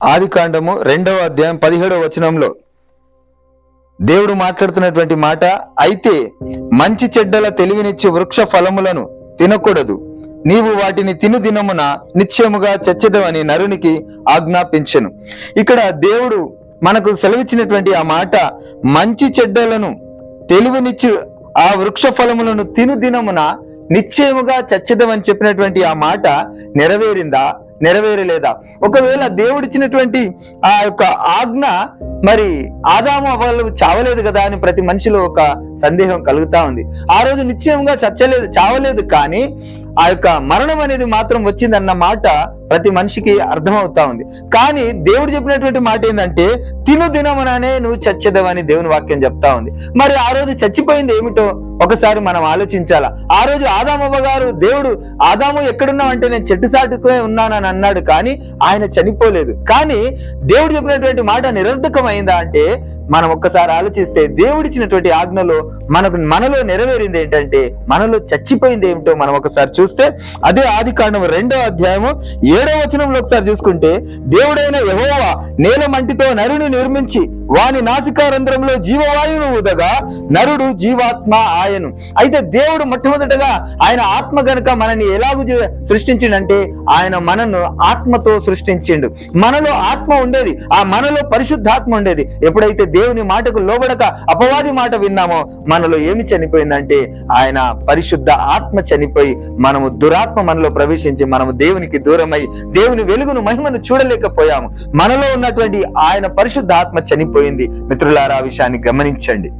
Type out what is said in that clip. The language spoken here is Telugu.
ఆదికాండము 2వ అధ్యాయం 17వ వచనంలో దేవుడు మాట్లాడుతున్నటువంటి మాట, అయితే మంచి చెడ్డల తెలివినిచ్చు వృక్ష ఫలములను తినకూడదు, నీవు వాటిని తిను దినమున నిశ్చయముగా చచ్చెదవని నరునికి ఆజ్ఞాపించెను. ఇక్కడ దేవుడు మనకు సెలవిచ్చినటువంటి ఆ మాట, మంచి చెడ్డలను తెలివినిచ్చు ఆ వృక్ష ఫలములను తిను దినమున నిశ్చయముగా చచ్చెదవని చెప్పినటువంటి ఆ మాట నెరవేరిందా, నెరవేరలేదా? ఒకవేళ దేవుడిచ్చినటువంటి ఆ యొక్క ఆజ్ఞ మరి ఆదాము అవ్వలు చావలేదు కదా అని ప్రతి మనిషిలో ఒక సందేహం కలుగుతా ఉంది. ఆ రోజు నిశ్చయంగా చావలేదు, కానీ ఆ యొక్క మరణం అనేది మాత్రం వచ్చిందన్న మాట ప్రతి మనిషికి అర్థమవుతా ఉంది. కానీ దేవుడు చెప్పినటువంటి మాట ఏంటంటే, తిను దినముననే నువ్వు చచ్చెదవని దేవుని వాక్యం చెప్తా ఉంది. మరి ఆ రోజు చచ్చిపోయింది ఏమిటో ఒకసారి మనం ఆలోచించాలా. ఆ రోజు ఆదామవ్వ గారు, దేవుడు ఆదాము ఎక్కడున్నావు అంటే నేను చెట్టు సాటుకునే ఉన్నానని అన్నాడు, కానీ ఆయన చనిపోలేదు. కానీ దేవుడు చెప్పినటువంటి మాట నిరర్ధకమైందా అంటే మనం ఒక్కసారి ఆలోచిస్తే దేవుడిచ్చినటువంటి ఆజ్ఞలో మనలో నెరవేరింది ఏంటంటే, మనలో చచ్చిపోయింది ఏమిటో మనం ఒకసారి చూస్తే, అదే ఆదికాండం 2వ అధ్యాయము 7వ వచనంలో ఒకసారి చూసుకుంటే, దేవుడైన యెహోవా నేల మంటితో నరుని నిర్మించి వాని నాసికారంధ్రంలో జీవవాయువును ఊదగా నరుడు జీవాత్మ ఆయను. అయితే దేవుడు మొట్టమొదటగా ఆయన ఆత్మ గనుక మనని ఎలాగూ సృష్టించిండంటే, ఆయన మనను ఆత్మతో సృష్టించిండు. మనలో ఆత్మ ఉండేది, ఆ మనలో పరిశుద్ధాత్మ ఉండేది. ఎప్పుడైతే దేవుని మాటకు లోబడక అపవాది మాట విన్నామో మనలో ఏమి చనిపోయిందంటే, ఆయన పరిశుద్ధ ఆత్మ చనిపోయి మనము దురాత్మ మనలో ప్రవేశించి మనము దేవునికి దూరమై దేవుని వెలుగును మహిమను చూడలేకపోయాము. మనలో ఉన్నటువంటి ఆయన పరిశుద్ధ ఆత్మ చనిపోయింది. మిత్రులారా, ఆ విషయాన్ని గమనించండి.